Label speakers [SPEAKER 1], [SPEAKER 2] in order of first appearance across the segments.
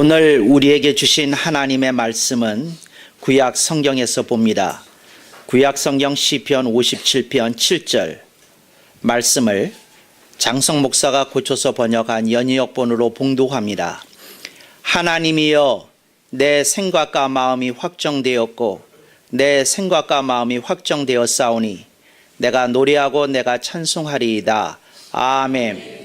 [SPEAKER 1] 오늘 우리에게 주신 하나님의 말씀은 구약 성경에서 봅니다. 구약 성경 시편 57편 7절 말씀을 장성 목사가 고쳐서 번역한 연이역본으로 봉독합니다. 하나님이여, 내 생각과 마음이 확정되었고 내 생각과 마음이 확정되었사오니 내가 노래하고 내가 찬송하리이다. 아멘.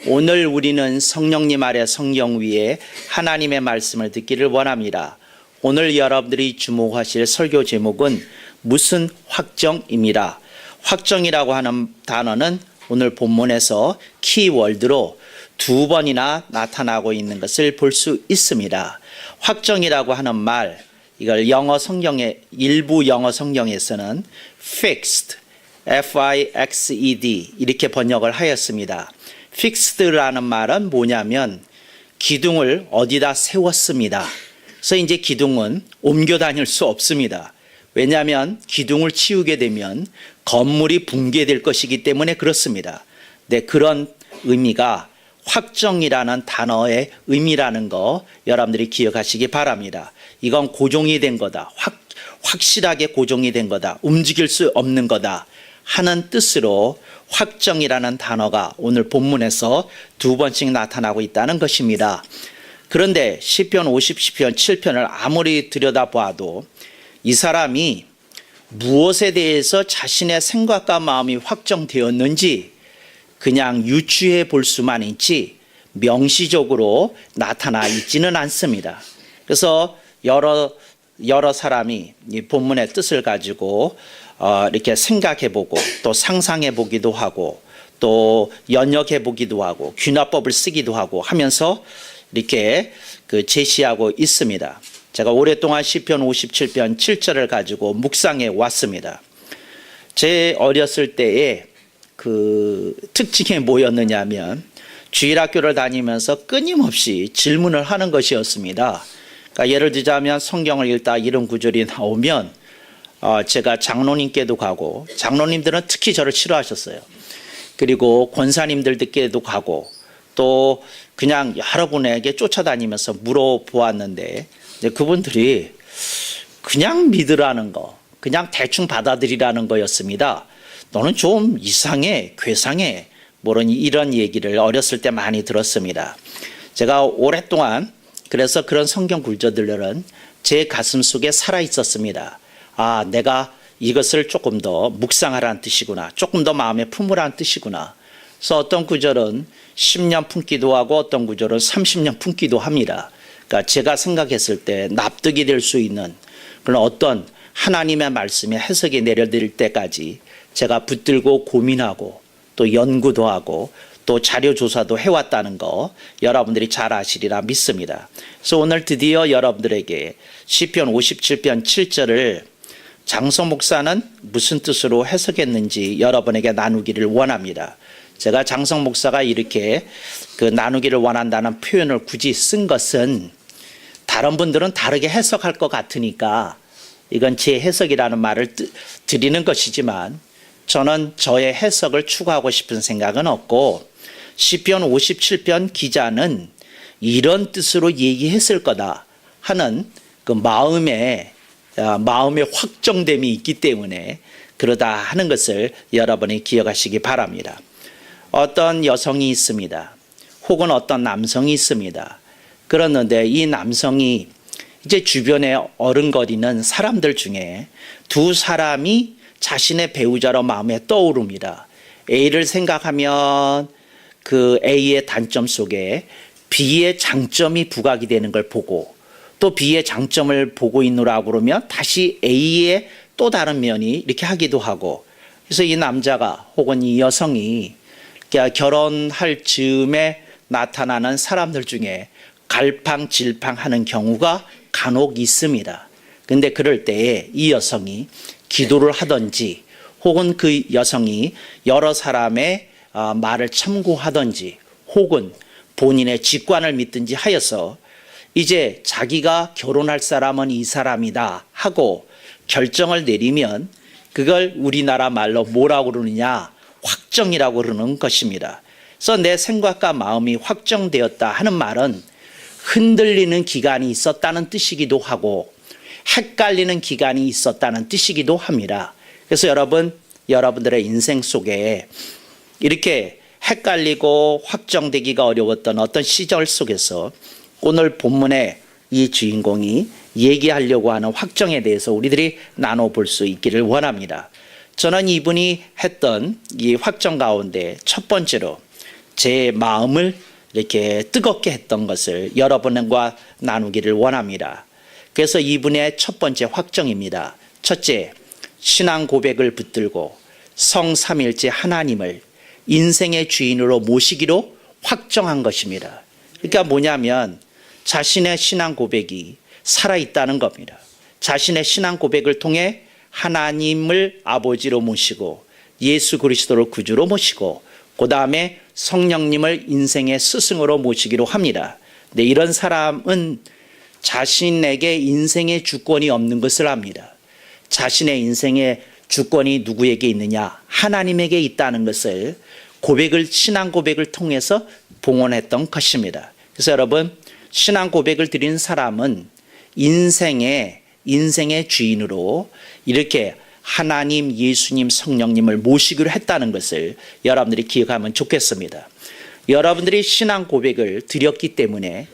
[SPEAKER 1] 오늘 우리는 성령님 아래 성경 위에 하나님의 말씀을 듣기를 원합니다. 오늘 여러분들이 주목하실 설교 제목은 무슨 확정입니다. 확정이라고 하는 단어는 오늘 본문에서 키워드로 두 번이나 나타나고 있는 것을 볼 수 있습니다. 확정이라고 하는 말, 이걸 영어 성경의 일부 영어 성경에서는 fixed, F-I-X-E-D 이렇게 번역을 하였습니다. fixed라는 말은 뭐냐면 기둥을 어디다 세웠습니다. 그래서 이제 기둥은 옮겨 다닐 수 없습니다. 왜냐하면 기둥을 치우게 되면 건물이 붕괴될 것이기 때문에 그렇습니다. 네, 그런 의미가 확정이라는 단어의 의미라는 거 여러분들이 기억하시기 바랍니다. 이건 고정이 된 거다. 확실하게 고정이 된 거다. 움직일 수 없는 거다 하는 뜻으로 확정이라는 단어가 오늘 본문에서 두 번씩 나타나고 있다는 것입니다. 그런데 시편 50편 7편을 아무리 들여다봐도 이 사람이 무엇에 대해서 자신의 생각과 마음이 확정되었는지 그냥 유추해 볼 수만 있지 명시적으로 나타나 있지는 않습니다. 그래서 여러 사람이 이 본문의 뜻을 가지고 이렇게 생각해 보고 또 상상해 보기도 하고 또 연역해 보기도 하고 귀납법을 쓰기도 하고 하면서 이렇게 제시하고 있습니다. 제가 오랫동안 시편 57편 7절을 가지고 묵상해 왔습니다. 제 어렸을 때에 특징이 뭐였느냐 하면 주일학교를 다니면서 끊임없이 질문을 하는 것이었습니다. 그러니까 예를 들자면 성경을 읽다 이런 구절이 나오면 제가 장로님께도 가고, 장로님들은 특히 저를 싫어하셨어요. 그리고 권사님들께도 가고 또 그냥 여러분에게 쫓아다니면서 물어보았는데 이제 그분들이 그냥 믿으라는 거, 그냥 대충 받아들이라는 거였습니다. 너는 좀 이상해, 괴상해, 이런 얘기를 어렸을 때 많이 들었습니다. 제가 오랫동안 그래서 그런 성경 구절들은 제 가슴 속에 살아 있었습니다. 아, 내가 이것을 조금 더 묵상하라는 뜻이구나. 조금 더 마음에 품으라는 뜻이구나. 그래서 어떤 구절은 10년 품기도 하고 어떤 구절은 30년 품기도 합니다. 그러니까 제가 생각했을 때 납득이 될 수 있는 그런 어떤 하나님의 말씀의 해석이 내려질 때까지 제가 붙들고 고민하고 또 연구도 하고 또 자료 조사도 해왔다는 거 여러분들이 잘 아시리라 믿습니다. 그래서 오늘 드디어 여러분들에게 시편 57편 7절을 장성 목사는 무슨 뜻으로 해석했는지 여러분에게 나누기를 원합니다. 제가 장성 목사가 이렇게 나누기를 원한다는 표현을 굳이 쓴 것은 다른 분들은 다르게 해석할 것 같으니까 이건 제 해석이라는 말을 드리는 것이지만 저는 저의 해석을 추구하고 싶은 생각은 없고 시편 57편 기자는 이런 뜻으로 얘기했을 거다 하는 마음의 확정됨이 있기 때문에 그러다 하는 것을 여러분이 기억하시기 바랍니다. 어떤 여성이 있습니다. 혹은 어떤 남성이 있습니다. 그렇는데 이 남성이 이제 주변에 어른거리는 사람들 중에 두 사람이 자신의 배우자로 마음에 떠오릅니다. A를 생각하면 그 A의 단점 속에 B의 장점이 부각이 되는 걸 보고 또 B의 장점을 보고 있노라고 그러면 다시 A의 또 다른 면이 이렇게 하기도 하고 그래서 이 남자가 혹은 이 여성이 결혼할 즈음에 나타나는 사람들 중에 갈팡질팡하는 경우가 간혹 있습니다. 근데 그럴 때에 이 여성이 기도를 하든지 혹은 그 여성이 여러 사람의 말을 참고하든지 혹은 본인의 직관을 믿든지 하여서 이제 자기가 결혼할 사람은 이 사람이다 하고 결정을 내리면 그걸 우리나라 말로 뭐라고 그러느냐, 확정이라고 그러는 것입니다. 그래서 내 생각과 마음이 확정되었다 하는 말은 흔들리는 기간이 있었다는 뜻이기도 하고 헷갈리는 기간이 있었다는 뜻이기도 합니다. 그래서 여러분들의 인생 속에 이렇게 헷갈리고 확정되기가 어려웠던 어떤 시절 속에서 오늘 본문의 이 주인공이 얘기하려고 하는 확정에 대해서 우리들이 나눠볼 수 있기를 원합니다. 저는 이분이 했던 이 확정 가운데 첫 번째로 제 마음을 이렇게 뜨겁게 했던 것을 여러분과 나누기를 원합니다. 그래서 이분의 첫 번째 확정입니다. 첫째, 신앙 고백을 붙들고 성삼일체 하나님을 인생의 주인으로 모시기로 확정한 것입니다. 그러니까 뭐냐면 자신의 신앙 고백이 살아있다는 겁니다. 자신의 신앙 고백을 통해 하나님을 아버지로 모시고 예수 그리스도를 구주로 모시고 그 다음에 성령님을 인생의 스승으로 모시기로 합니다. 근데 이런 사람은 자신에게 인생의 주권이 없는 것을 압니다. 자신의 인생의 주권이 누구에게 있느냐? 하나님에게 있다는 것을 신앙 고백을 통해서 봉헌했던 것입니다. 그래서 여러분, 신앙 고백을 드린 사람은 인생의 주인으로 이렇게 하나님, 예수님, 성령님을 모시기로 했다는 것을 여러분들이 기억하면 좋겠습니다. 여러분들이 신앙 고백을 드렸기 때문에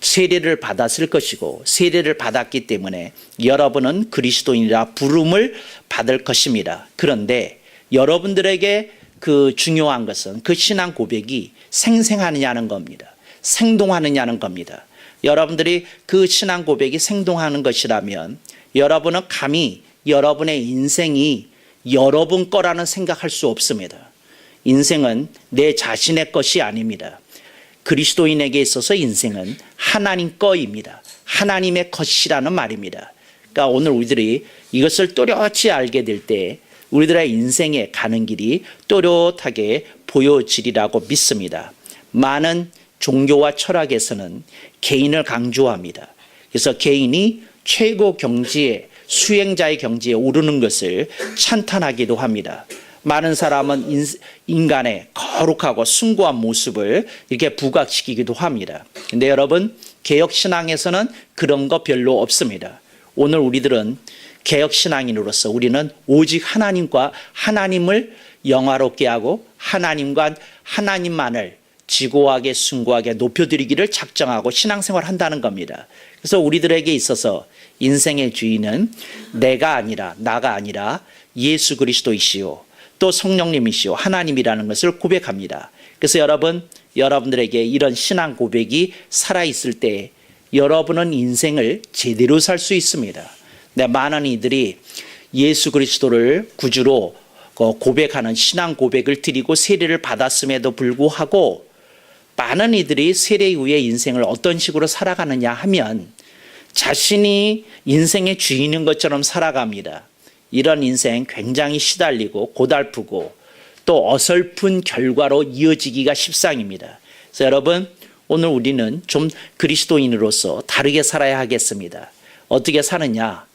[SPEAKER 1] 세례를 받았을 것이고 세례를 받았기 때문에 여러분은 그리스도인이라 부름을 받을 것입니다. 그런데 여러분들에게 그 중요한 것은 그 신앙 고백이 생생하느냐는 겁니다. 생동하느냐는 겁니다. 여러분들이 그 신앙 고백이 생동하는 것이라면 여러분은 감히 여러분의 인생이 여러분 거라는 생각할 수 없습니다. 인생은 내 자신의 것이 아닙니다. 그리스도인에게 있어서 인생은 하나님 거입니다. 하나님의 것이라는 말입니다. 그러니까 오늘 우리들이 이것을 또렷이 알게 될 때 우리들의 인생에 가는 길이 또렷하게 보여지리라고 믿습니다. 많은 종교와 철학에서는 개인을 강조합니다. 그래서 개인이 최고 경지에 수행자의 경지에 오르는 것을 찬탄하기도 합니다. 많은 사람은 인간의 거룩하고 숭고한 모습을 이렇게 부각시키기도 합니다. 근데 여러분, 개혁신앙에서는 그런 거 별로 없습니다. 오늘 우리들은 개혁신앙인으로서 우리는 오직 하나님을 영화롭게 하고 하나님만을 지고하게 숭고하게 높여드리기를 작정하고 신앙생활을 한다는 겁니다. 그래서 우리들에게 있어서 인생의 주인은 나가 아니라 예수 그리스도이시오, 또 성령님이시오, 하나님이라는 것을 고백합니다. 그래서 여러분들에게 이런 신앙 고백이 살아있을 때 여러분은 인생을 제대로 살 수 있습니다. 많은 이들이 예수 그리스도를 구주로 고백하는 신앙 고백을 드리고 세례를 받았음에도 불구하고 많은 이들이 세례 이후에 인생을 어떤 식으로 살아가느냐 하면 자신이 인생의 주인인 것처럼 살아갑니다. 이런 인생 굉장히 시달리고 고달프고 또 어설픈 결과로 이어지기가 십상입니다. 그래서 여러분, 오늘 우리는 좀 그리스도인으로서 다르게 살아야 하겠습니다. 어떻게 사느냐?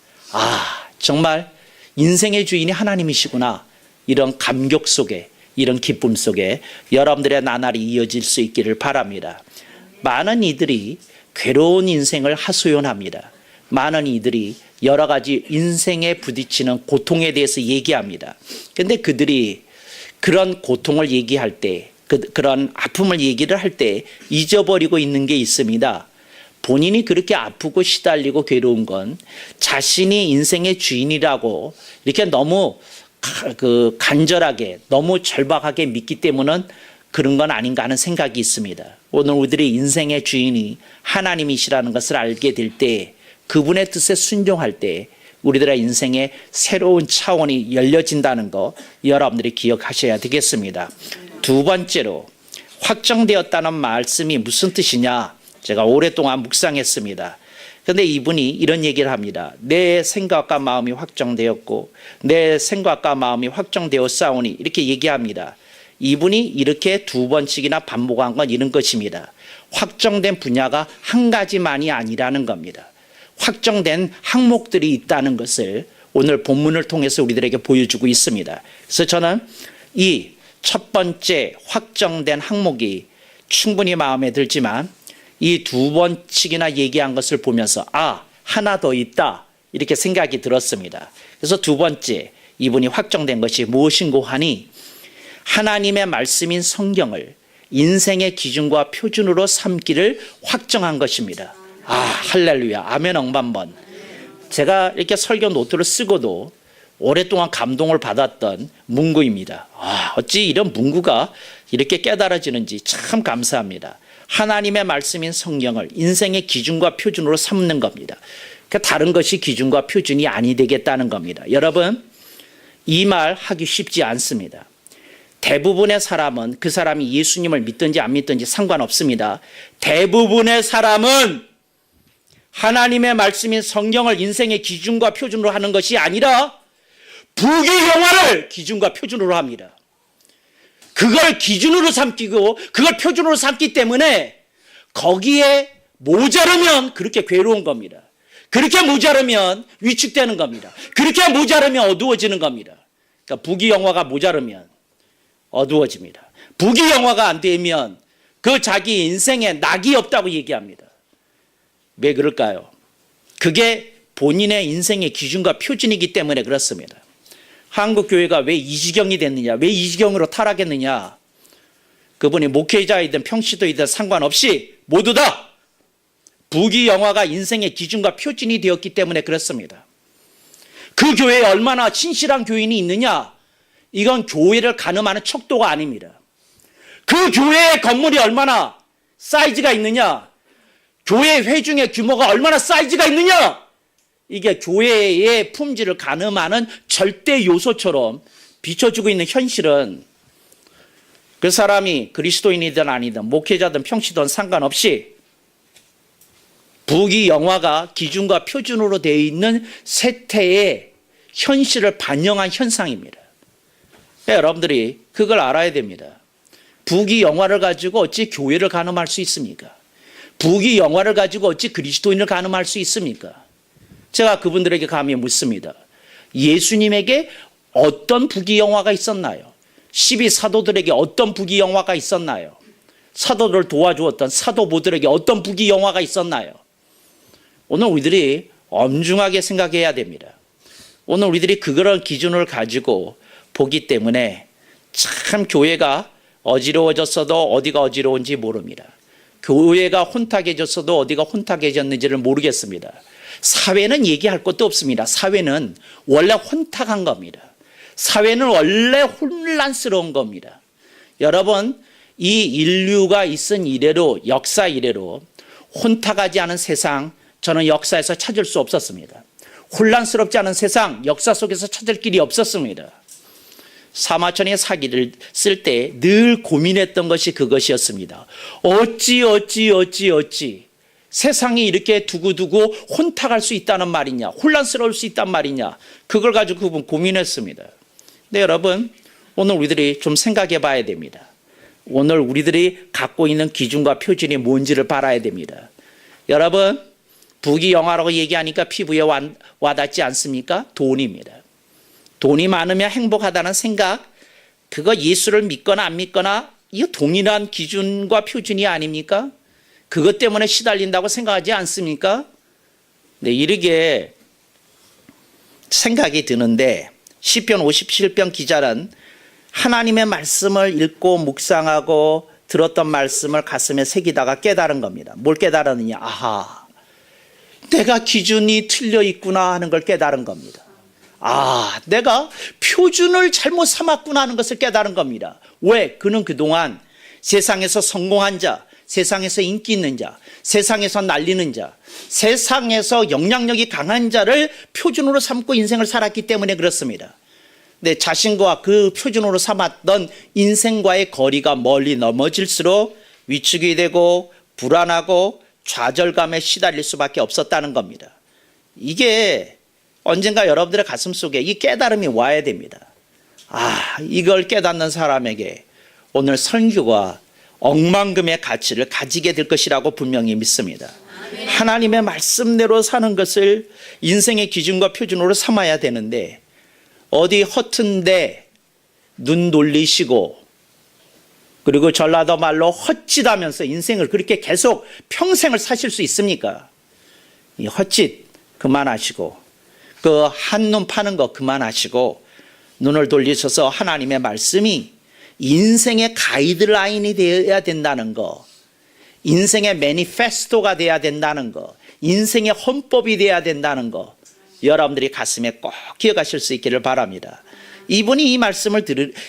[SPEAKER 1] 정말 인생의 주인이 하나님이시구나. 이런 감격 속에, 이런 기쁨 속에 여러분들의 나날이 이어질 수 있기를 바랍니다. 많은 이들이 괴로운 인생을 하소연합니다. 많은 이들이 여러 가지 인생에 부딪히는 고통에 대해서 얘기합니다. 그런데 그들이 그런 고통을 얘기할 때, 그런 아픔을 얘기를 할 때 잊어버리고 있는 게 있습니다. 본인이 그렇게 아프고 시달리고 괴로운 건 자신이 인생의 주인이라고 이렇게 너무 간절하게, 너무 절박하게 믿기 때문은 그런 건 아닌가 하는 생각이 있습니다. 오늘 우리들이 인생의 주인이 하나님이시라는 것을 알게 될 때, 그분의 뜻에 순종할 때 우리들의 인생의 새로운 차원이 열려진다는 거 여러분들이 기억하셔야 되겠습니다. 두 번째로, 확정되었다는 말씀이 무슨 뜻이냐? 제가 오랫동안 묵상했습니다. 그런데 이분이 이런 얘기를 합니다. 내 생각과 마음이 확정되었고 내 생각과 마음이 확정되었사오니, 이렇게 얘기합니다. 이분이 이렇게 두 번씩이나 반복한 건 이런 것입니다. 확정된 분야가 한 가지만이 아니라는 겁니다. 확정된 항목들이 있다는 것을 오늘 본문을 통해서 우리들에게 보여주고 있습니다. 그래서 저는 이 첫 번째 확정된 항목이 충분히 마음에 들지만 이 두 번씩이나 얘기한 것을 보면서 하나 더 있다 이렇게 생각이 들었습니다. 그래서 두 번째 이분이 확정된 것이 무엇인고 하니 하나님의 말씀인 성경을 인생의 기준과 표준으로 삼기를 확정한 것입니다. 할렐루야, 아멘 억만번. 제가 이렇게 설교 노트를 쓰고도 오랫동안 감동을 받았던 문구입니다. 어찌 이런 문구가 이렇게 깨달아지는지 참 감사합니다. 하나님의 말씀인 성경을 인생의 기준과 표준으로 삼는 겁니다. 그러니까 다른 것이 기준과 표준이 아니 되겠다는 겁니다. 여러분, 이 말 하기 쉽지 않습니다. 대부분의 사람은 그 사람이 예수님을 믿든지 안 믿든지 상관없습니다. 대부분의 사람은 하나님의 말씀인 성경을 인생의 기준과 표준으로 하는 것이 아니라 부귀영화를 기준과 표준으로 합니다. 그걸 기준으로 삼기고 그걸 표준으로 삼기 때문에 거기에 모자르면 그렇게 괴로운 겁니다. 그렇게 모자르면 위축되는 겁니다. 그렇게 모자르면 어두워지는 겁니다. 그러니까 부귀영화가 모자르면 어두워집니다. 부귀영화가 안 되면 그 자기 인생에 낙이 없다고 얘기합니다. 왜 그럴까요? 그게 본인의 인생의 기준과 표준이기 때문에 그렇습니다. 한국 교회가 왜 이 지경이 됐느냐? 왜 이 지경으로 타락했느냐? 그분이 목회자이든 평시도이든 상관없이 모두 다 부귀영화가 인생의 기준과 표준이 되었기 때문에 그렇습니다. 그 교회에 얼마나 신실한 교인이 있느냐? 이건 교회를 가늠하는 척도가 아닙니다. 그 교회의 건물이 얼마나 사이즈가 있느냐? 교회 회중의 규모가 얼마나 사이즈가 있느냐? 이게 교회의 품질을 가늠하는 절대 요소처럼 비춰주고 있는 현실은 그 사람이 그리스도인이든 아니든 목회자든 평시든 상관없이 부귀영화가 기준과 표준으로 되어 있는 세태의 현실을 반영한 현상입니다. 여러분들이 그걸 알아야 됩니다. 부귀영화를 가지고 어찌 교회를 가늠할 수 있습니까? 부귀영화를 가지고 어찌 그리스도인을 가늠할 수 있습니까? 제가 그분들에게 감히 묻습니다. 예수님에게 어떤 부귀영화가 있었나요? 12사도들에게 어떤 부귀영화가 있었나요? 사도들을 도와주었던 사도보들에게 어떤 부귀영화가 있었나요? 오늘 우리들이 엄중하게 생각해야 됩니다. 오늘 우리들이 그런 기준을 가지고 보기 때문에 참 교회가 어지러워졌어도 어디가 어지러운지 모릅니다. 교회가 혼탁해졌어도 어디가 혼탁해졌는지를 모르겠습니다. 사회는 얘기할 것도 없습니다. 사회는 원래 혼탁한 겁니다. 사회는 원래 혼란스러운 겁니다. 여러분, 이 인류가 있은 이래로, 역사 이래로 혼탁하지 않은 세상 저는 역사에서 찾을 수 없었습니다. 혼란스럽지 않은 세상 역사 속에서 찾을 길이 없었습니다. 사마천의 사기를 쓸 때 늘 고민했던 것이 그것이었습니다. 어찌 세상이 이렇게 두고두고 혼탁할 수 있다는 말이냐, 혼란스러울 수 있단 말이냐, 그걸 가지고 그분 고민했습니다. 근데 여러분, 오늘 우리들이 좀 생각해 봐야 됩니다. 오늘 우리들이 갖고 있는 기준과 표준이 뭔지를 알아야 됩니다. 여러분, 부귀영화라고 얘기하니까 피부에 와닿지 않습니까? 돈입니다. 돈이 많으면 행복하다는 생각, 그거 예수를 믿거나 안 믿거나 이거 동일한 기준과 표준이 아닙니까? 그것 때문에 시달린다고 생각하지 않습니까? 네, 이렇게 생각이 드는데 시편 57편 기자는 하나님의 말씀을 읽고 묵상하고 들었던 말씀을 가슴에 새기다가 깨달은 겁니다. 뭘 깨달았느냐? 내가 기준이 틀려 있구나 하는 걸 깨달은 겁니다. 내가 표준을 잘못 삼았구나 하는 것을 깨달은 겁니다. 왜? 그는 그동안 세상에서 성공한 자, 세상에서 인기 있는 자, 세상에서 날리는 자, 세상에서 영향력이 강한 자를 표준으로 삼고 인생을 살았기 때문에 그렇습니다. 근데 자신과 그 표준으로 삼았던 인생과의 거리가 멀리 넘어질수록 위축이 되고 불안하고 좌절감에 시달릴 수밖에 없었다는 겁니다. 이게 언젠가 여러분들의 가슴 속에 이 깨달음이 와야 됩니다. 이걸 깨닫는 사람에게 오늘 설교가 억만금의 가치를 가지게 될 것이라고 분명히 믿습니다. 하나님의 말씀대로 사는 것을 인생의 기준과 표준으로 삼아야 되는데 어디 허튼데 눈 돌리시고 그리고 전라도 말로 헛짓하면서 인생을 그렇게 계속 평생을 사실 수 있습니까? 이 헛짓 그만하시고 그 한눈 파는 거 그만하시고 눈을 돌리셔서 하나님의 말씀이 인생의 가이드라인이 되어야 된다는 거, 인생의 매니페스토가 돼야 된다는 거, 인생의 헌법이 돼야 된다는 거 여러분들이 가슴에 꼭 기억하실 수 있기를 바랍니다. 이분이 이 말씀을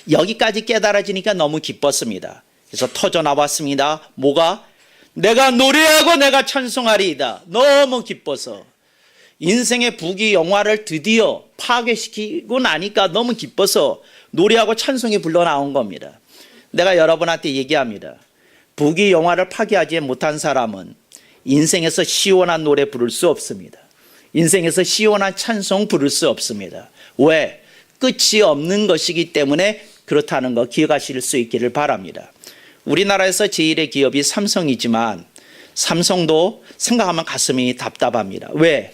[SPEAKER 1] 여기까지 깨달아지니까 너무 기뻤습니다. 그래서 터져 나왔습니다. 뭐가? 내가 노래하고 내가 찬송하리이다. 너무 기뻐서 인생의 부귀영화를 드디어 파괴시키고 나니까 너무 기뻐서 노래하고 찬송이 불러나온 겁니다. 내가 여러분한테 얘기합니다. 부귀영화를 파괴하지 못한 사람은 인생에서 시원한 노래 부를 수 없습니다. 인생에서 시원한 찬송 부를 수 없습니다. 왜? 끝이 없는 것이기 때문에 그렇다는 거 기억하실 수 있기를 바랍니다. 우리나라에서 제1의 기업이 삼성이지만 삼성도 생각하면 가슴이 답답합니다. 왜?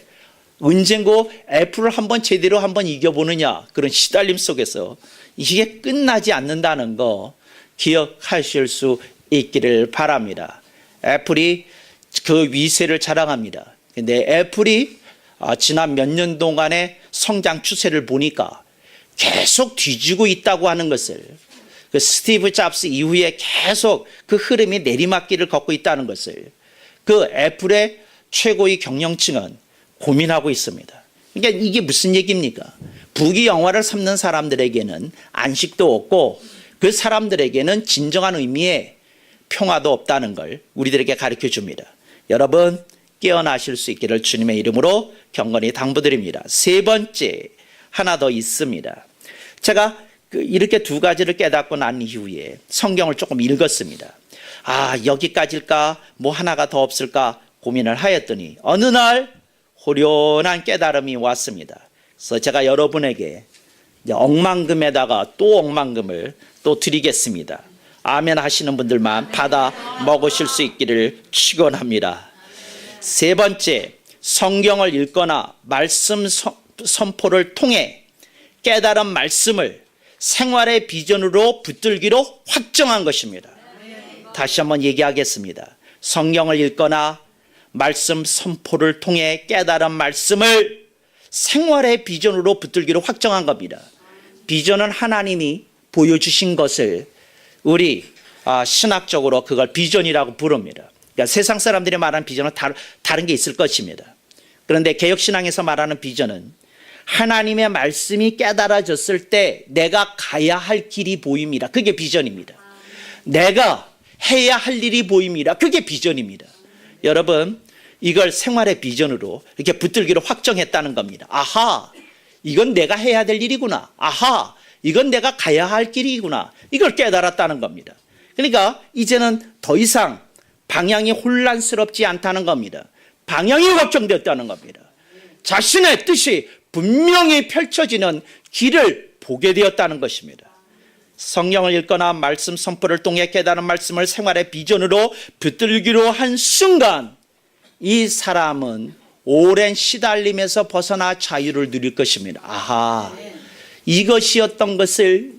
[SPEAKER 1] 언젠고 애플을 한번 제대로 한번 이겨보느냐 그런 시달림 속에서 이게 끝나지 않는다는 거 기억하실 수 있기를 바랍니다. 애플이 그 위세를 자랑합니다. 근데 애플이 지난 몇 년 동안의 성장 추세를 보니까 계속 뒤지고 있다고 하는 것을, 그 스티브 잡스 이후에 계속 그 흐름이 내리막길을 걷고 있다는 것을 그 애플의 최고의 경영층은 고민하고 있습니다. 그러니까 이게 무슨 얘기입니까? 부귀영화를 삼는 사람들에게는 안식도 없고 그 사람들에게는 진정한 의미의 평화도 없다는 걸 우리들에게 가르쳐 줍니다. 여러분 깨어나실 수 있기를 주님의 이름으로 경건히 당부드립니다. 세 번째 하나 더 있습니다. 제가 이렇게 두 가지를 깨닫고 난 이후에 성경을 조금 읽었습니다. 여기까지일까? 뭐 하나가 더 없을까? 고민을 하였더니 어느 날 호련한 깨달음이 왔습니다. 그래서 제가 여러분에게 억만금에다가 또 억만금을 또 드리겠습니다. 아멘 하시는 분들만 받아 먹으실 수 있기를 축원합니다. 세 번째, 성경을 읽거나 말씀 선포를 통해 깨달은 말씀을 생활의 비전으로 붙들기로 확정한 것입니다. 다시 한번 얘기하겠습니다. 성경을 읽거나 말씀 선포를 통해 깨달은 말씀을 생활의 비전으로 붙들기로 확정한 겁니다. 비전은 하나님이 보여주신 것을 우리 신학적으로 그걸 비전이라고 부릅니다. 그러니까 세상 사람들이 말하는 비전은 다른 게 있을 것입니다. 그런데 개혁신앙에서 말하는 비전은 하나님의 말씀이 깨달아졌을 때 내가 가야 할 길이 보입니다. 그게 비전입니다. 내가 해야 할 일이 보입니다. 그게 비전입니다. 여러분 이걸 생활의 비전으로 이렇게 붙들기로 확정했다는 겁니다. 아하, 이건 내가 해야 될 일이구나. 아하, 이건 내가 가야 할 길이구나. 이걸 깨달았다는 겁니다. 그러니까 이제는 더 이상 방향이 혼란스럽지 않다는 겁니다. 방향이 확정되었다는 겁니다. 자신의 뜻이 분명히 펼쳐지는 길을 보게 되었다는 것입니다. 성경을 읽거나 말씀 선포를 통해 깨달은 말씀을 생활의 비전으로 붙들기로 한 순간 이 사람은 오랜 시달림에서 벗어나 자유를 누릴 것입니다. 아하, 이것이었던 것을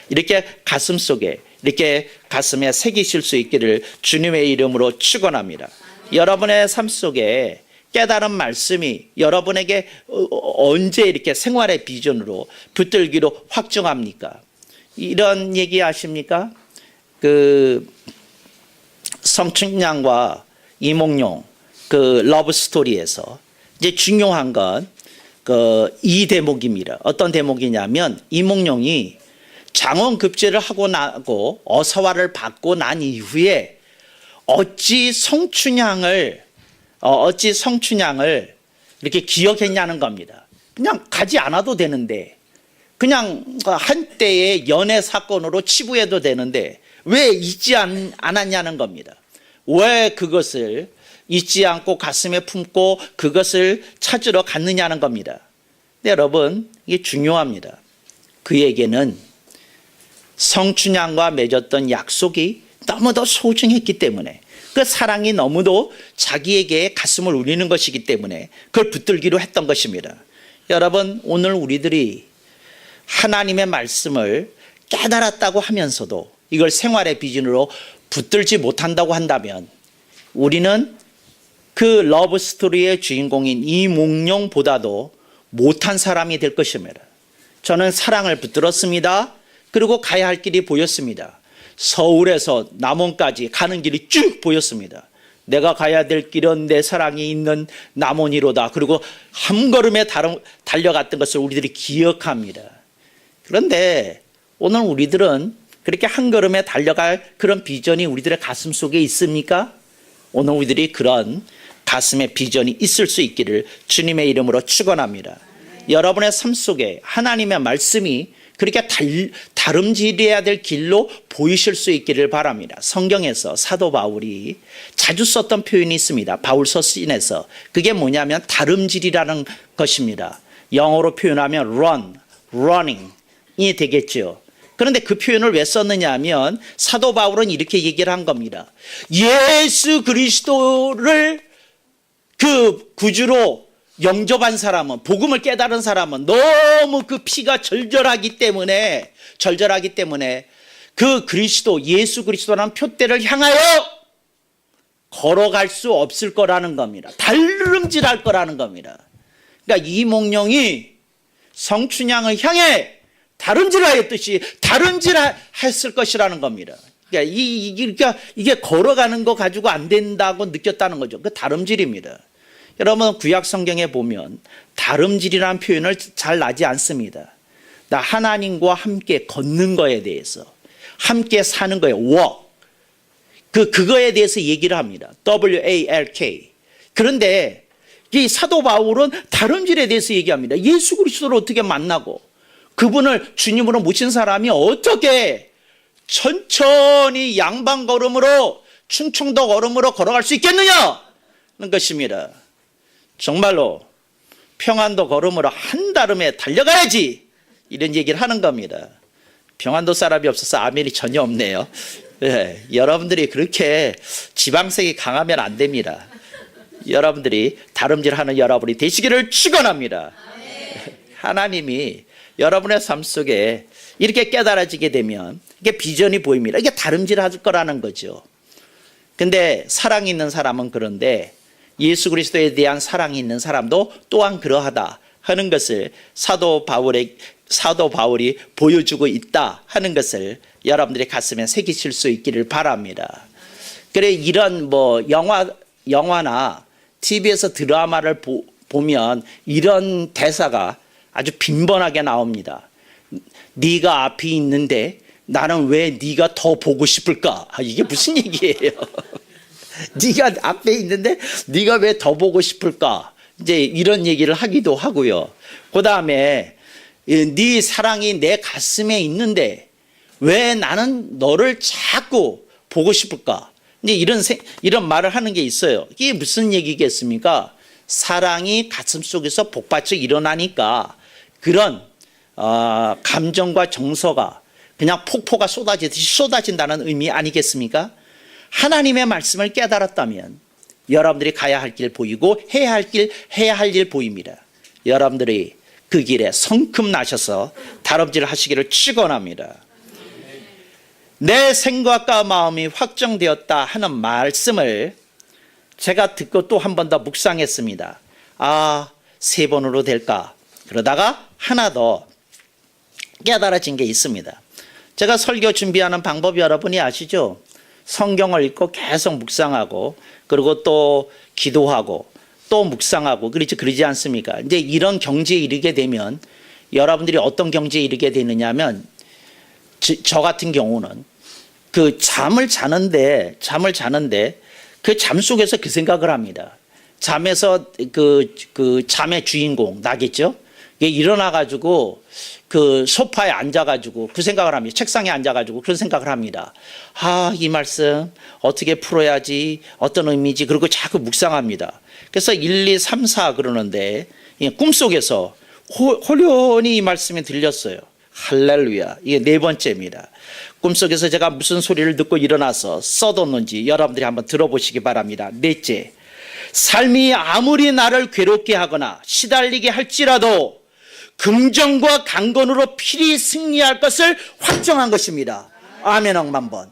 [SPEAKER 1] 이렇게 가슴 속에 이렇게 가슴에 새기실 수 있기를 주님의 이름으로 축원합니다. 여러분의 삶 속에 깨달은 말씀이 여러분에게 언제 이렇게 생활의 비전으로 붙들기로 확정합니까? 이런 얘기 아십니까? 그 성춘양과 이몽룡 그 러브 스토리에서 이제 중요한 건 이 대목입니다. 어떤 대목이냐면 이몽룡이 장원급제를 하고 나고 어서화를 받고 난 이후에 어찌 성춘향을 이렇게 기억했냐는 겁니다. 그냥 가지 않아도 되는데, 그냥 한때의 연애 사건으로 치부해도 되는데 왜 잊지 않았냐는 겁니다. 왜 그것을 잊지 않고 가슴에 품고 그것을 찾으러 갔느냐는 겁니다. 근데 여러분 이게 중요합니다. 그에게는 성춘향과 맺었던 약속이 너무도 소중했기 때문에, 그 사랑이 너무도 자기에게 가슴을 울리는 것이기 때문에 그걸 붙들기로 했던 것입니다. 여러분 오늘 우리들이 하나님의 말씀을 깨달았다고 하면서도 이걸 생활의 비전으로 붙들지 못한다고 한다면 우리는 그 러브 스토리의 주인공인 이몽룡보다도 못한 사람이 될 것입니다. 저는 사랑을 붙들었습니다. 그리고 가야 할 길이 보였습니다. 서울에서 남원까지 가는 길이 쭉 보였습니다. 내가 가야 될 길은 내 사랑이 있는 남원이로다. 그리고 한 걸음에 달려갔던 것을 우리들이 기억합니다. 그런데 오늘 우리들은 그렇게 한 걸음에 달려갈 그런 비전이 우리들의 가슴 속에 있습니까? 오늘 우리들이 그런 가슴에 비전이 있을 수 있기를 주님의 이름으로 축원합니다. 여러분의 삶 속에 하나님의 말씀이 그렇게 다름질해야 될 길로 보이실 수 있기를 바랍니다. 성경에서 사도 바울이 자주 썼던 표현이 있습니다. 바울서 시인에서. 그게 뭐냐면 다름질이라는 것입니다. 영어로 표현하면 running이 되겠죠. 그런데 그 표현을 왜 썼느냐 하면 사도 바울은 이렇게 얘기를 한 겁니다. 예수 그리스도를 그 구주로 영접한 사람은, 복음을 깨달은 사람은 너무 그 피가 절절하기 때문에 그 그리스도, 예수 그리스도라는 표대를 향하여 걸어갈 수 없을 거라는 겁니다. 달름질할 거라는 겁니다. 그러니까 이몽룡이 성춘향을 향해 다름질하였듯이 다름질했을 것이라는 겁니다. 그러니까 이게 걸어가는 거 가지고 안 된다고 느꼈다는 거죠. 그 다름질입니다. 여러분 구약 성경에 보면 다름질이라는 표현을 잘 나지 않습니다. 나 하나님과 함께 걷는 거에 대해서, 함께 사는 거에 walk, 그거에 대해서 얘기를 합니다. WALK. 그런데 이 사도 바울은 다름질에 대해서 얘기합니다. 예수 그리스도를 어떻게 만나고 그분을 주님으로 모신 사람이 어떻게 천천히 양방 걸음으로, 충청도 걸음으로 걸어갈 수 있겠느냐 하는 것입니다. 정말로 평안도 걸음으로 한 달음에 달려가야지 이런 얘기를 하는 겁니다. 평안도 사람이 없어서 아멘이 전혀 없네요. 네, 여러분들이 그렇게 지방색이 강하면 안 됩니다. 여러분들이 다름질하는 여러분이 되시기를 축원합니다. 하나님이 여러분의 삶 속에 이렇게 깨달아지게 되면 이게 비전이 보입니다. 이게 다름질할 거라는 거죠. 근데 사랑이 있는 사람은 그런데 예수 그리스도에 대한 사랑이 있는 사람도 또한 그러하다 하는 것을 사도 바울이 보여주고 있다 하는 것을 여러분들의 가슴에 새기실 수 있기를 바랍니다. 그래 이런 영화나 TV에서 드라마를 보면 이런 대사가 아주 빈번하게 나옵니다. 네가 앞에 있는데 나는 왜 네가 더 보고 싶을까? 이게 무슨 얘기예요? 네가 앞에 있는데 네가 왜 더 보고 싶을까? 이제 이런 얘기를 하기도 하고요. 그다음에 네 사랑이 내 가슴에 있는데 왜 나는 너를 자꾸 보고 싶을까? 이제 이런 말을 하는 게 있어요. 이게 무슨 얘기겠습니까? 사랑이 가슴 속에서 복받쳐 일어나니까 그런 감정과 정서가 그냥 폭포가 쏟아지듯이 쏟아진다는 의미 아니겠습니까? 하나님의 말씀을 깨달았다면 여러분들이 가야 할 길 보이고 해야 할 일 보입니다. 여러분들이 그 길에 성큼 나셔서 다름질 하시기를 축원합니다. 내 생각과 마음이 확정되었다 하는 말씀을 제가 듣고 또 한 번 더 묵상했습니다. 3번으로 될까? 그러다가 하나 더 깨달아진 게 있습니다. 제가 설교 준비하는 방법 여러분이 아시죠? 성경을 읽고 계속 묵상하고 그리고 또 기도하고 또 묵상하고 그러지 않습니까? 이제 이런 경지에 이르게 되면 여러분들이 어떤 경지에 이르게 되느냐 하면 저 같은 경우는 그 잠을 자는데 그 잠 속에서 그 생각을 합니다. 잠에서 그 잠의 주인공 나겠죠? 일어나가지고 그 소파에 앉아가지고 그 생각을 합니다. 책상에 앉아가지고 그런 생각을 합니다. 이 말씀 어떻게 풀어야지, 어떤 의미지, 그리고 자꾸 묵상합니다. 그래서 1, 2, 3, 4 그러는데 꿈속에서 호련히 이 말씀이 들렸어요. 할렐루야. 이게 4번째입니다. 꿈속에서 제가 무슨 소리를 듣고 일어나서 써뒀는지 여러분들이 한번 들어보시기 바랍니다. 4째, 삶이 아무리 나를 괴롭게 하거나 시달리게 할지라도 긍정과 강건으로 필히 승리할 것을 확정한 것입니다. 아멘 억만 번.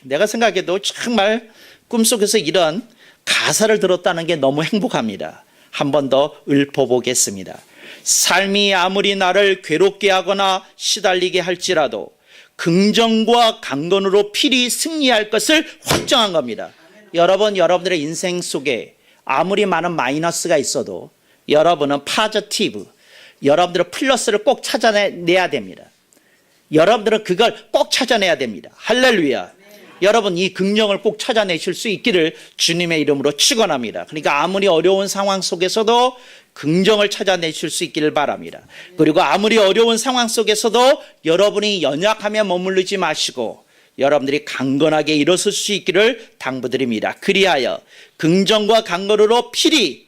[SPEAKER 1] 내가 생각해도 정말 꿈속에서 이런 가사를 들었다는 게 너무 행복합니다. 한 번 더 읊어보겠습니다. 삶이 아무리 나를 괴롭게 하거나 시달리게 할지라도 긍정과 강건으로 필히 승리할 것을 확정한 겁니다. 여러분, 여러분들의 인생 속에 아무리 많은 마이너스가 있어도 여러분은 파저티브, 여러분들은 플러스를 꼭 찾아내야 됩니다. 여러분들은 그걸 꼭 찾아내야 됩니다. 할렐루야. 여러분, 이 긍정을 꼭 찾아내실 수 있기를 주님의 이름으로 축원합니다. 그러니까 아무리 어려운 상황 속에서도 긍정을 찾아내실 수 있기를 바랍니다. 그리고 아무리 어려운 상황 속에서도 여러분이 연약하며 머무르지 마시고 여러분들이 강건하게 일어설 수 있기를 당부드립니다. 그리하여 긍정과 강건으로 필히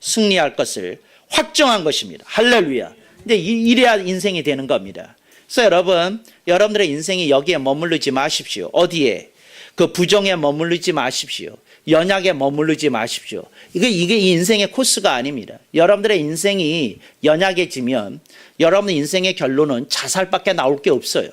[SPEAKER 1] 승리할 것을 확정한 것입니다. 할렐루야. 근데 이래야 인생이 되는 겁니다. 그래서 여러분, 여러분들의 인생이 여기에 머무르지 마십시오. 어디에? 그 부정에 머무르지 마십시오. 연약에 머무르지 마십시오. 이게 인생의 코스가 아닙니다. 여러분들의 인생이 연약해지면 여러분 인생의 결론은 자살밖에 나올 게 없어요.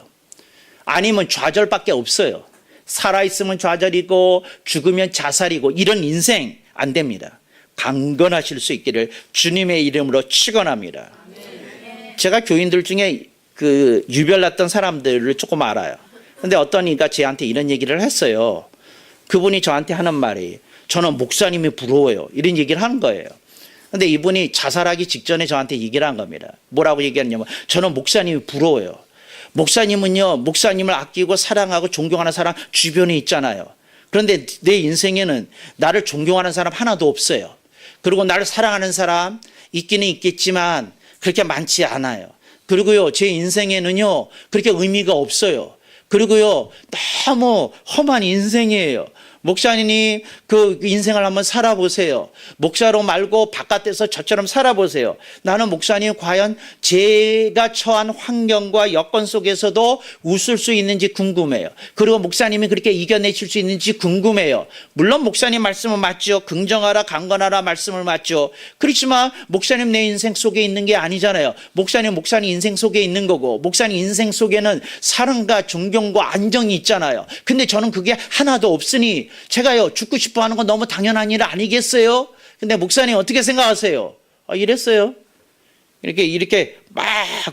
[SPEAKER 1] 아니면 좌절밖에 없어요. 살아있으면 좌절이고 죽으면 자살이고 이런 인생 안 됩니다. 강건하실 수 있기를 주님의 이름으로 축원합니다. 제가 교인들 중에 그 유별났던 사람들을 조금 알아요. 근데 어떤 이가 저한테 이런 얘기를 했어요. 그분이 저한테 하는 말이 저는 목사님이 부러워요. 이런 얘기를 하는 거예요. 근데 이분이 자살하기 직전에 저한테 얘기를 한 겁니다. 뭐라고 얘기했냐면 저는 목사님이 부러워요. 목사님은요, 목사님을 아끼고 사랑하고 존경하는 사람 주변에 있잖아요. 그런데 내 인생에는 나를 존경하는 사람 하나도 없어요. 그리고 나를 사랑하는 사람 있기는 있겠지만 그렇게 많지 않아요. 그리고요, 제 인생에는요, 그렇게 의미가 없어요. 그리고요, 너무 험한 인생이에요. 목사님, 그 인생을 한번 살아보세요. 목사로 말고 바깥에서 저처럼 살아보세요. 나는 목사님 과연 제가 처한 환경과 여건 속에서도 웃을 수 있는지 궁금해요. 그리고 목사님이 그렇게 이겨내실 수 있는지 궁금해요. 물론 목사님 말씀은 맞죠. 긍정하라 강건하라 말씀을 맞죠. 그렇지만 목사님 내 인생 속에 있는 게 아니잖아요. 목사님 인생 속에 있는 거고 목사님 인생 속에는 사랑과 존경과 안정이 있잖아요. 근데 저는 그게 하나도 없으니 제가요 죽고 싶어 하는 건 너무 당연한 일 아니겠어요? 근데 목사님 어떻게 생각하세요? 이랬어요. 이렇게 막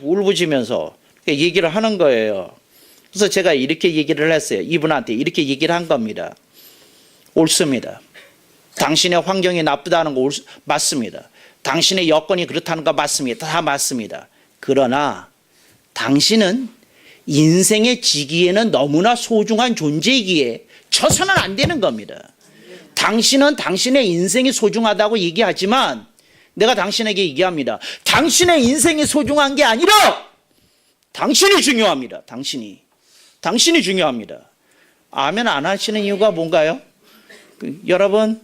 [SPEAKER 1] 울부짖으면서 얘기를 하는 거예요. 그래서 제가 이렇게 얘기를 했어요. 이분한테 이렇게 얘기를 한 겁니다. 옳습니다. 당신의 환경이 나쁘다는 거 맞습니다. 당신의 여건이 그렇다는 거 맞습니다. 다 맞습니다. 그러나 당신은 인생의 지기에는 너무나 소중한 존재이기에 져서는 안 되는 겁니다. 당신은 당신의 인생이 소중하다고 얘기하지만 내가 당신에게 얘기합니다. 당신의 인생이 소중한 게 아니라 당신이 중요합니다. 당신이 중요합니다. 아멘 안 하시는 이유가 뭔가요? 여러분,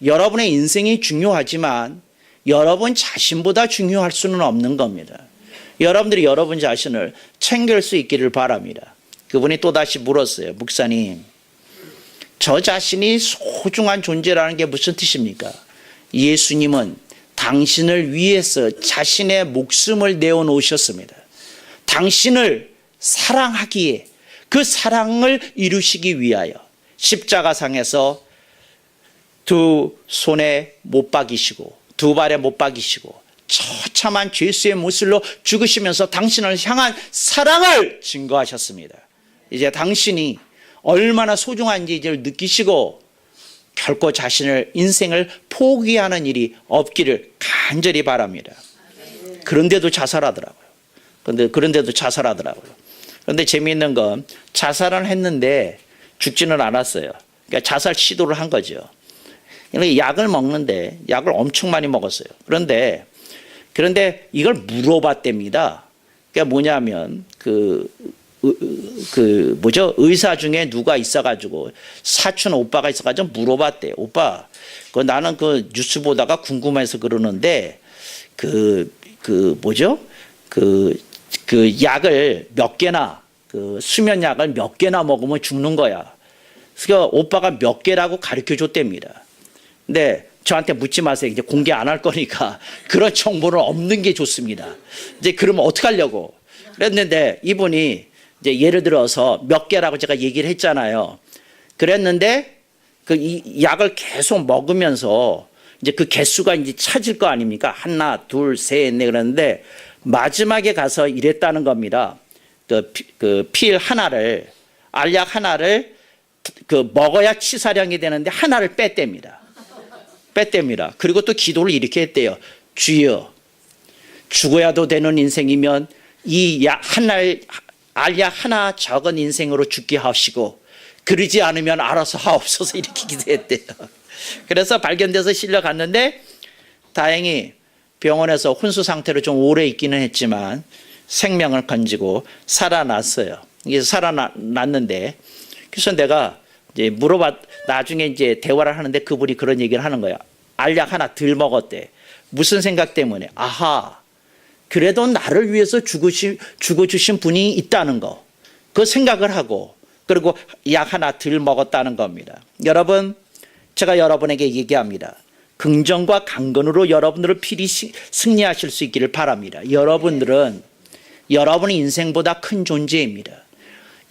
[SPEAKER 1] 여러분의 인생이 중요하지만 여러분 자신보다 중요할 수는 없는 겁니다. 여러분들이 여러분 자신을 챙길 수 있기를 바랍니다. 그분이 또다시 물었어요. 목사님, 저 자신이 소중한 존재라는 게 무슨 뜻입니까? 예수님은 당신을 위해서 자신의 목숨을 내어놓으셨습니다. 당신을 사랑하기에 그 사랑을 이루시기 위하여 십자가상에서 두 손에 못 박이시고 두 발에 못 박이시고 처참한 죄수의 모습으로 죽으시면서 당신을 향한 사랑을 증거하셨습니다. 이제 당신이 얼마나 소중한지 이제 느끼시고 결코 자신을 인생을 포기하는 일이 없기를 간절히 바랍니다. 그런데도 자살하더라고요. 그런데 재미있는 건 자살은 했는데 죽지는 않았어요. 그러니까 자살 시도를 한 거죠. 약을 먹는데 약을 엄청 많이 먹었어요. 그런데 이걸 물어봤답니다. 그러니까 뭐냐면 의사 중에 누가 있어가지고 사촌 오빠가 있어가지고 물어봤대요. 오빠, 나는 뉴스 보다가 궁금해서 그러는데 약을 몇 개나 수면 약을 몇 개나 먹으면 죽는 거야. 그래서 오빠가 몇 개라고 가르쳐 줬답니다. 근데 저한테 묻지 마세요. 이제 공개 안 할 거니까 그런 정보는 없는 게 좋습니다. 이제 그러면 어떻게 하려고 그랬는데 이분이 이제 예를 들어서 몇 개라고 제가 얘기를 했잖아요. 그랬는데 그 이 약을 계속 먹으면서 이제 그 개수가 이제 찾을 거 아닙니까? 하나, 둘, 셋, 넷 그러는데 마지막에 가서 이랬다는 겁니다. 그 필 하나를 알약 하나를 그 먹어야 치사량이 되는데 하나를 뺐답니다. 뺐답니다. 그리고 또 기도를 이렇게 했대요. 주여, 죽어야도 되는 인생이면 이 알약 하나 적은 인생으로 죽게 하시고 그러지 않으면 알아서 하옵소서 이렇게 기도했대요. 그래서 발견돼서 실려갔는데 다행히 병원에서 혼수 상태로 좀 오래 있기는 했지만 생명을 건지고 살아났어요. 이게 살아났는데 그래서 내가 이제 나중에 이제 대화를 하는데 그분이 그런 얘기를 하는 거야. 알약 하나 덜 먹었대. 무슨 생각 때문에? 아하, 그래도 나를 위해서 죽어주신 분이 있다는 거. 그 생각을 하고 그리고 약 하나 덜 먹었다는 겁니다. 여러분, 제가 여러분에게 얘기합니다. 긍정과 강건으로 여러분들을 필히 승리하실 수 있기를 바랍니다. 여러분들은 여러분의 인생보다 큰 존재입니다.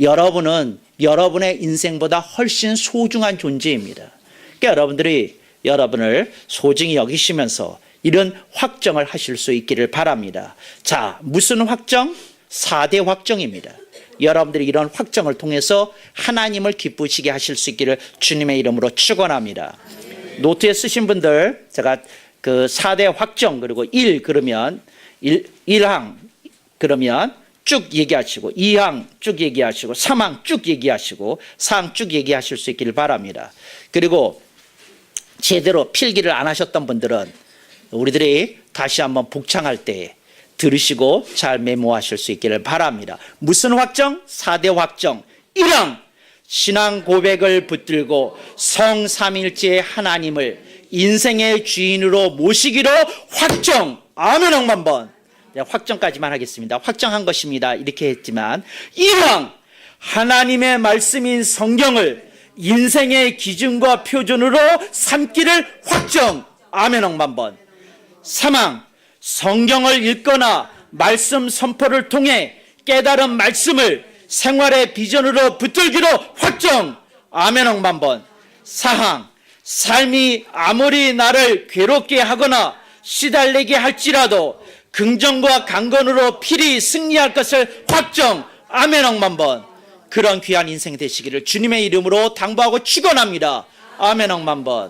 [SPEAKER 1] 여러분은 여러분의 인생보다 훨씬 소중한 존재입니다. 그러니까 여러분들이 여러분을 소중히 여기시면서 이런 확정을 하실 수 있기를 바랍니다. 자, 무슨 확정? 4대 확정입니다. 여러분들이 이런 확정을 통해서 하나님을 기쁘시게 하실 수 있기를 주님의 이름으로 축원합니다. 노트에 쓰신 분들 제가 그 4대 확정 그리고 1 그러면 1항 그러면 쭉 얘기하시고 2항 쭉 얘기하시고 3항 쭉 얘기하시고 4항 쭉 얘기하실 수 있기를 바랍니다. 그리고 제대로 필기를 안 하셨던 분들은 우리들이 다시 한번 복창할 때 들으시고 잘 메모하실 수 있기를 바랍니다. 무슨 확정? 4대 확정. 1항 신앙 고백을 붙들고 성삼일체의 하나님을 인생의 주인으로 모시기로 확정. 아멘. 억만번. 확정까지만 하겠습니다. 확정한 것입니다. 이렇게 했지만 2항 하나님의 말씀인 성경을 인생의 기준과 표준으로 삼기를 확정. 아멘. 억만번. 3항 성경을 읽거나 말씀 선포를 통해 깨달은 말씀을 생활의 비전으로 붙들기로 확정. 아멘. 억만번. 4항 삶이 아무리 나를 괴롭게 하거나 시달리게 할지라도 긍정과 강건으로 필히 승리할 것을 확정. 아멘. 억만번. 그런 귀한 인생 되시기를 주님의 이름으로 당부하고 축원합니다. 아멘. 억만번.